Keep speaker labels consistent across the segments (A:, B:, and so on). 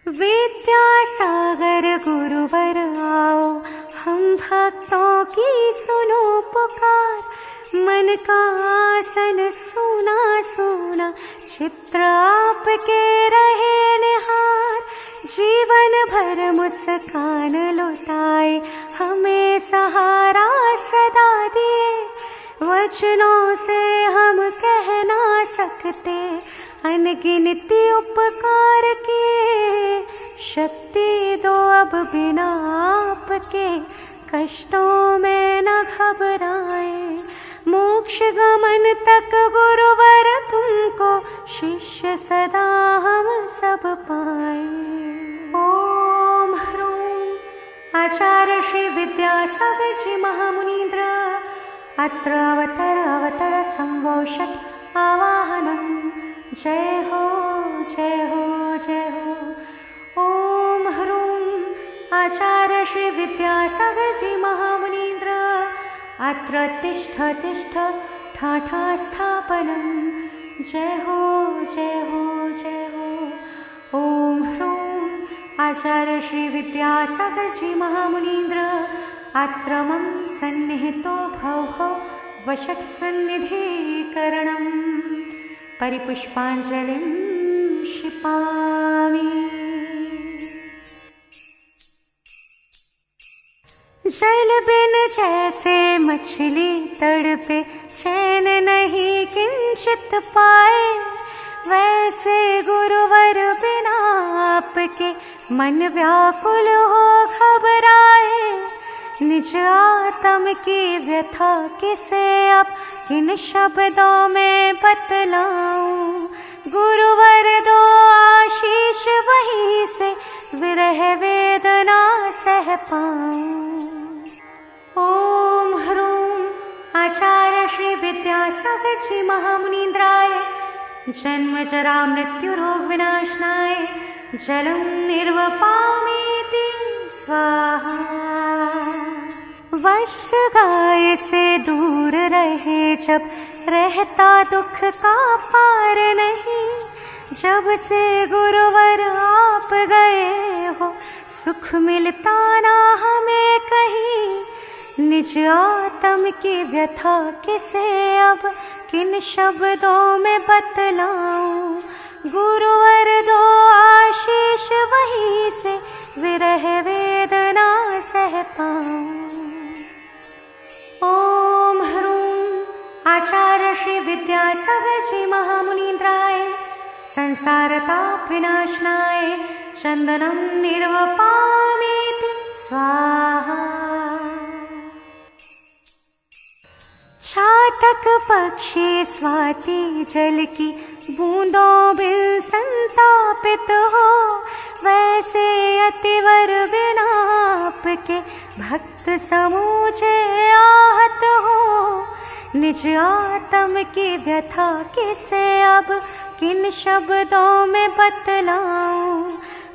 A: विद्यासागर गुरुवर आओ, हम भक्तों की सुनो पुकार। मन का आसन सोना सोना, चित्र आपके रहे निहार। जीवन भर मुस्कान लुटाए, हमें सहारा सदा दिए। वचनों से हम कह ना सकते, अनगिनती उपकार किए। शक्ति दो अब बिना आपके, कष्टों में न घबराए। मोक्ष गमन तक गुरुवर तुमको, शिष्य सदा हम सब पाए। ओम ह्रूं आचार्य श्री विद्यासागर जी महामुनीन्द्र, अत्र अवतर अवतर संवोषट आवाहनम्। जय हो जय हो जय हो। ओम ह्रूं आचार्य श्री विद्यासागर जी महामुनीन्द्र, अत्र तिष्ठ तिष्ठ ठाठा स्थापनम्। जय हो जय हो जय हो। ओम ह्रूं आचार्य श्री विद्यासागर जी महामुनीन्द्र, अत्र मम सन्निहितो भवो वषट् सन्निधिकरणम्। परिपुष्पाञ्जलिं क्षिपामि। जल बिन जैसे मछली तड़पे, चैन नहीं किंचित पाए। वैसे गुरुवर बिना आपके, मन व्याकुल हो घबराए। निज आत्म की व्यथा किसे अब, किन शब्दों में बतलाऊं। गुरुवर दो आशीष, वहीं से विरह वेदना सह पाऊं। ओम ह्रूं आचार्य श्री विद्यासागर जी महामुनीन्द्राय, जन्म जरा मृत्यु रोग विनाशनाय, जलम निर्वपामीति स्वाहा। वश गाय से दूर रहे जब, रहता दुख का पार नहीं। जब से गुरुवर आप गए हो, सुख मिलता ना हमें कहीं। निज आत्म की व्यथा किसे अब, किन शब्दों में बतलाऊं। गुरुवर दो आशीष, वहीं से विरह वेदना सह पाऊं। ओम ह्रूं आचार्य श्री विद्यासागर जी महामुनीन्द्राय, संसार ताप विनाशनाय, चंदनम निर्वपामीति स्वाहा। चातक पक्षी स्वाति जल की बूंदों बिन संतापित हो। वैसे अतिवर बिना आपके, भक्त समूचे आहत हो। निज आत्म की व्यथा किसे अब, किन शब्दों में बतलाऊं।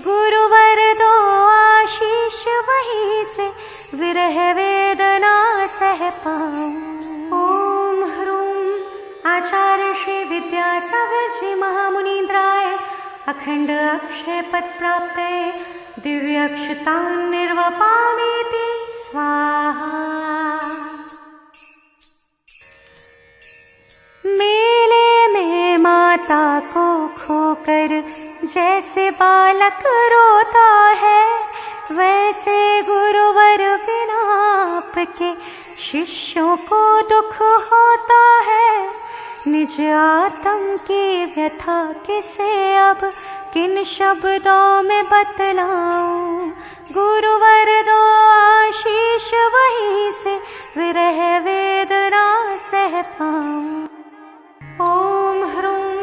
A: गुरुवर दो आशीष, वहीं से विरह वेदना सह पाऊं। ओम ह्रूं आचार्य श्री विद्यासागर जी महामुनीन्द्राय, अखंड अक्षय पद प्राप्ते, दिव्य अक्षतान् निर्वपामीति स्वाहा। मेले में माता को खोकर जैसे बालक रोता है, वैसे गुरुवर बिना आपके, शिष्यों को दुख होता है। निज आत्म की व्यथा किसे अब, किन शब्दों में बतलाऊं। गुरुवर दो आशीष, वहीं से विरह वेदना सह पाऊं। ओम ह्रूं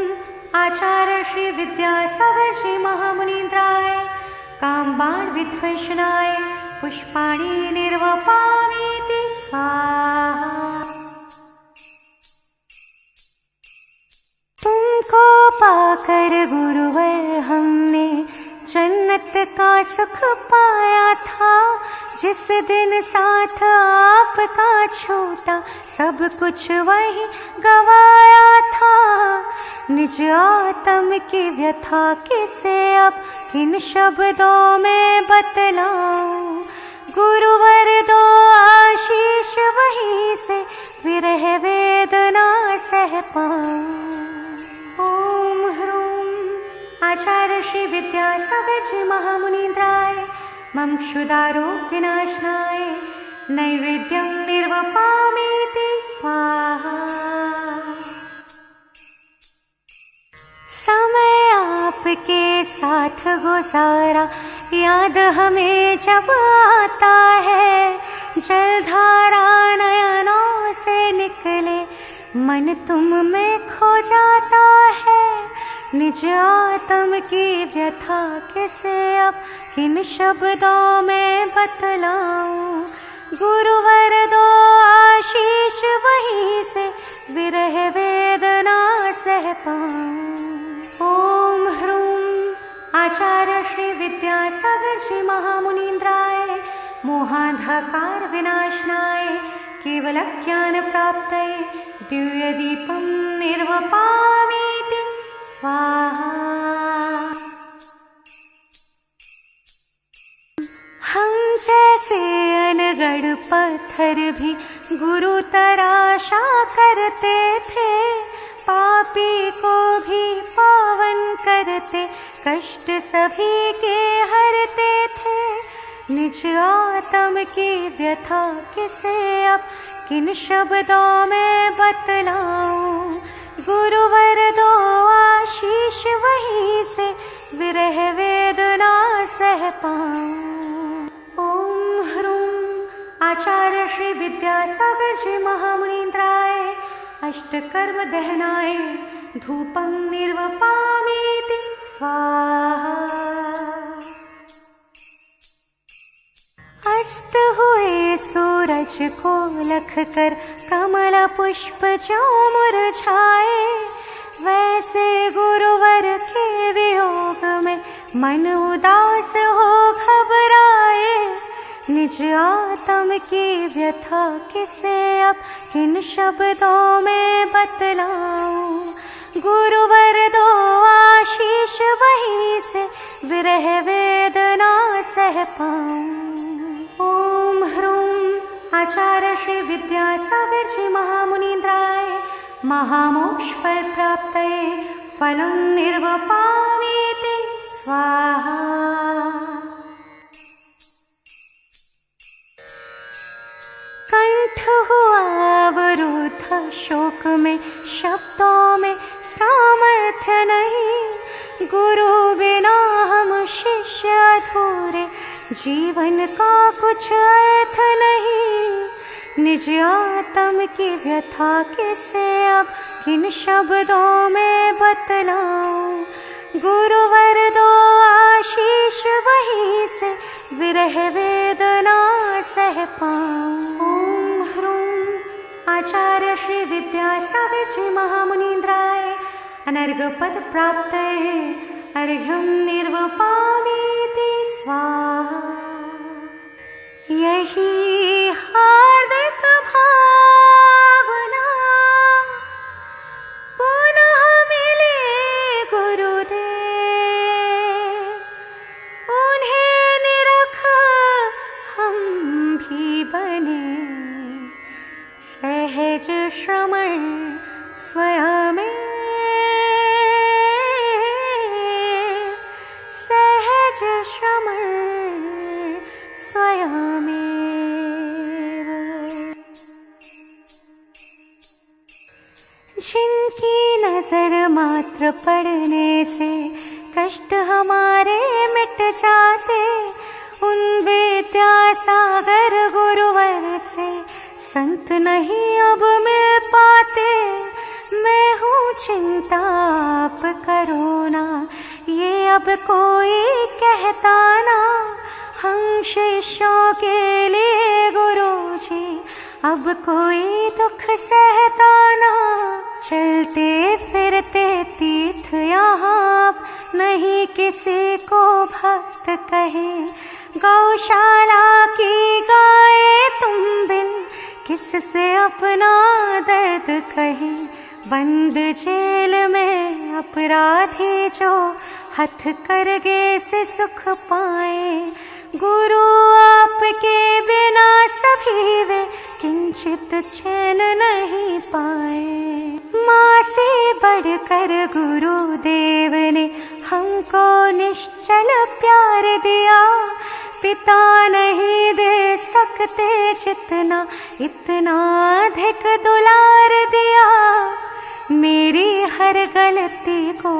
A: आचार्य श्री विद्यासागर जी महामुनीन्द्राय, कामबाण विध्वंसनाय, पुष्पाणि निर्वपामीति स्वाहा। तुमको पाकर गुरुवर हमने, जन्नत का सुख पाया था। जिस दिन साथ आपका छूटा, सब कुछ वही गवाया था। निज आत्म की व्यथा किसे अब किन शब्दों में बतलाऊं। गुरुवर दो आशीष वहीं से विरह वेदना सह पाऊं। ओम ह्रूम आचार्य श्री विद्यासागर जी महामुनीन्द्राय मम क्षुधारोग विनाशनाय नैवेद्यं निर्वपामीति स्वाहा। समय आपके साथ गुजारा याद हमें जब आता है। जलधारा नयनों से निकले मन तुम में खो जाता है। निज आत्म की व्यथा किसे अब किन शब्दों में बतलाऊं। गुरुवर दो आशीष वहीं से विरह वेदना सह पाऊं। ओम ह्रूम आचार्य श्री विद्यासागर जी महामुनीन्द्राय मोहांधकार विनाशनाय केवल ज्ञान प्राप्तये दिव्य दीपं निर्वपामीति स्वाहा। हम जैसे अनगढ़ पत्थर भी गुरु तराशा करते थे। पापी को भी पावन करते, कष्ट सभी के हरते थे। निज आत्म की व्यथा किसे अब किन शब्दों में बतलाऊं। गुरुवर दो आशीष वहीं से विरह वेदना सह पाऊं। ओम ह्रूम आचार्य श्री विद्यासागर जी महामुनीन्द्राय अष्टकर्म दहनाय धूपं निर्वपामीति स्वाहा। अस्त हुए सूरज को लख कर कमल पुष्प जो मुरझाए, वैसे गुरुवर के वियोग में मन उदास हो घबराए। निज आत्म की व्यथा किसे अब किन शब्दों में बतलाऊं। गुरुवर दो आशीष वहीं से विरह वेदना सह पाऊं। ओम ह्रूम आचार्य श्री विद्यासागर जी महामुनीन्द्राय महामोक्ष फल प्राप्तये फलं निर्वपामीति स्वाहा। कंठ हुआ अवरुद्ध शोक में, शब्दों में सामर्थ्य नहीं। गुरु बिना हम शिष्य अधूरे, जीवन का कुछ अर्थ नहीं। निज आत्म की व्यथा किसे अब किन शब्दों में बतलाऊं। गुरुवर दो आशीष वहीं से विरह वेदना सह पाऊं। ओम ह्रूम आचार्य श्री विद्यासागर जी महामुनीन्द्राय अनर्घ पद प्राप्तये अर्घ्यं निर्वपामीति स्वाहा। यही हार्दिक भावना पुनः मिले गुरुदेव, उन्हें निरख हम भी बने। सहज श्रमण स्वयं श्रमण स्वयमेव। जिनकी नजर मात्र पड़ने से कष्ट हमारे मिट जाते, उन विद्यासागर गुरुवर से संत नहीं अब मिल पाते। मैं हूँ चिंता आप करो ना, ये अब कोई कहता ना। हम शिष्यों के लिए गुरुजी अब कोई दुख सहता ना। चलते फिरते तीर्थ यहाँ नहीं किसी को भक्त कहे, गौशाला की गाय तुम बिन किससे अपना दर्द कहे। बंद जेल में अपराधी जो हथ करगे से सुख पाए। गुरु आपके बिना सभी वे किंचित चैन नहीं पाए। माँ से बढ़कर गुरुदेव ने हमको निश्चल प्यार दिया। पिता नहीं दे सकते जितना इतना अधिक दुलार दिया। मेरी हर गलती को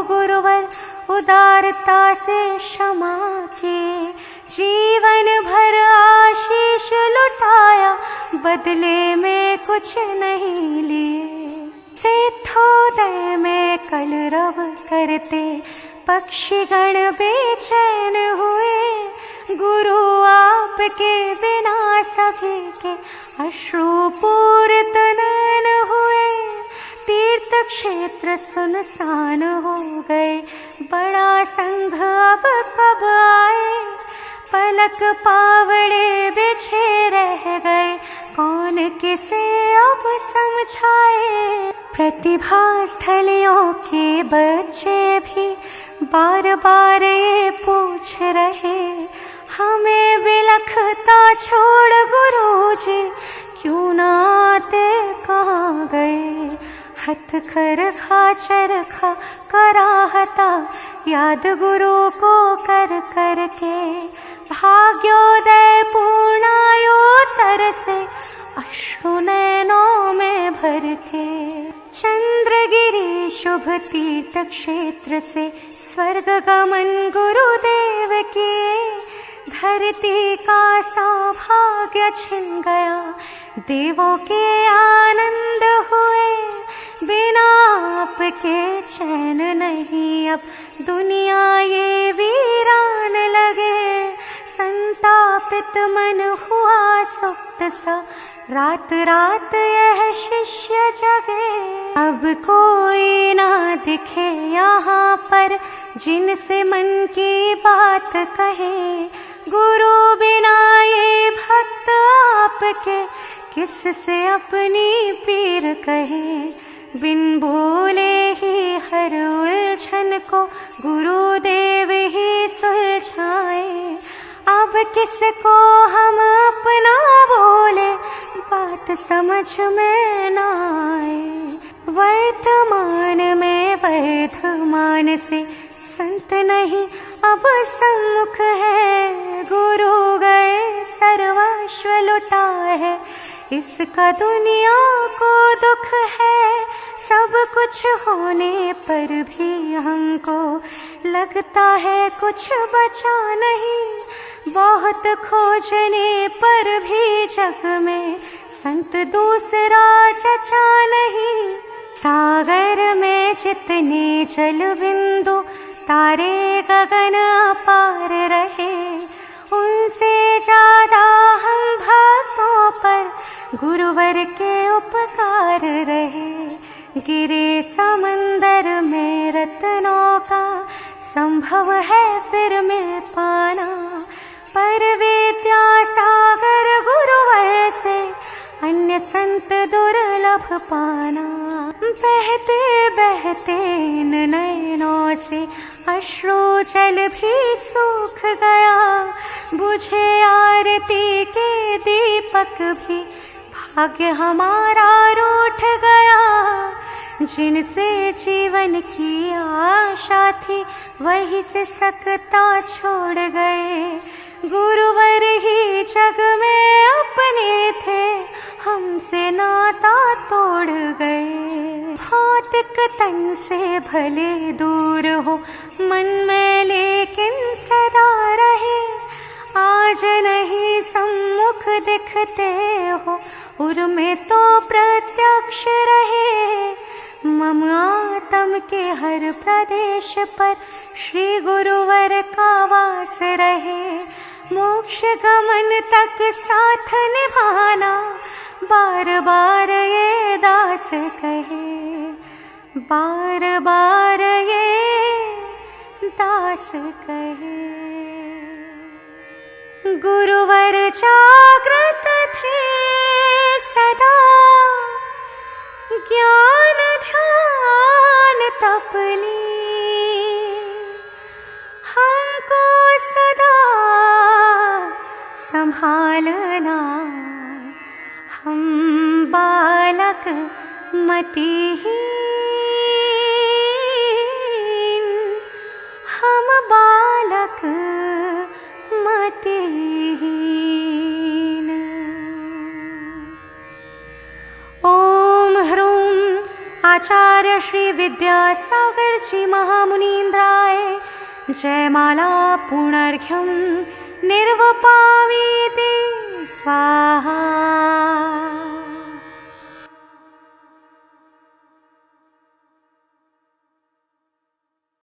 A: गुरुवर उदारता से क्षमा किए। जीवन भर आशीष लुटाया बदले में कुछ नहीं लिए। सिद्धोदय में कलरव करते पक्षीगण बेचैन हुए। गुरु आपके बिना सभी के अश्रुपूरित नैन हुए। तीर्थ क्षेत्र सुनसान हो गए, बड़ा संघ अब कब आए। पलक पावड़े बिछे रह गए, कौन किसे अब समझाए। प्रतिभा स्थलियों के बच्चे भी बार बार ये पूछ रहे। हमें बिलखता छोड़ गुरुजी क्यों ना आते, कहाँ गए। हथ खरखा चरखा कराहता याद गुरु को कर कर के। भाग्योदय पूर्णायोत्तर से अश्रु नैनों में भर के। चंद्रगिरी शुभ तीर्थ क्षेत्र से स्वर्ग गमन गुरुदेव किए। धरती का सौभाग्य छिन गया, देवों के आनंद हुए। बिना आपके चैन नहीं अब दुनिया ये वीरान लगे। संतापित मन हुआ सुप्त सा, रात रात यह शिष्य जगे। अब कोई ना दिखे यहाँ पर जिनसे मन की बात कहे। गुरु बिना ये भक्त आपके किससे अपनी पीर कहे। बिन बोले ही हर उलझन को गुरुदेव ही सुलझाए। अब किसको हम अपना बोले, बात समझ में न आए। वर्तमान में वर्धमान से संत नहीं अब सम्मुख है। गुरु गए सर्वस्व लुटा है, इसका दुनिया को दुख है। सब कुछ होने पर भी हमको लगता है कुछ बचा नहीं। बहुत खोजने पर भी जग में संत दूसरा जचा नहीं। सागर में जितने जल बिंदु तारे गगन अपार रहे, उनसे ज्यादा हम भक्तों पर गुरुवर के उपकार रहे। गिरे समंदर में रत्नों का संभव है फिर मिल पाना। पर विद्या सागर गुरुवर से अन्य संत दुर्लभ पाना। बहते बहते इन नैनों से अश्रु जल भी सूख गया। बुझे आरती के दीपक भी भाग्य हमारा रूठ गया। जिनसे जीवन की आशा थी वही से सकता छोड़ गए। गुरुवर ही जग में अपने थे, हमसे नाता तोड़ गए। भौतिक तन से भले दूर हो मन में लेकिन सदा रहे। आज नहीं सम्मुख दिखते हो, उर्मे तो प्रत्यक्ष रहे। मम आत्म के हर प्रदेश पर श्री गुरुवर का वास रहे। मोक्ष गमन तक साथ निभाना बार बार ये दास कहे। बार बार ये दास कहे। गुरुवर जागृत थे सदा, ज्ञान ध्यान तपनी हमको सदा संभालना। हम बालक मतिहीन, हम बालक मतिहीन। ओम ह्रूं आचार्य श्री विद्यासागर जी महामुनीन्द्राय जयमाला पुनर्घ्यं निर्वपामीति स्वाहा।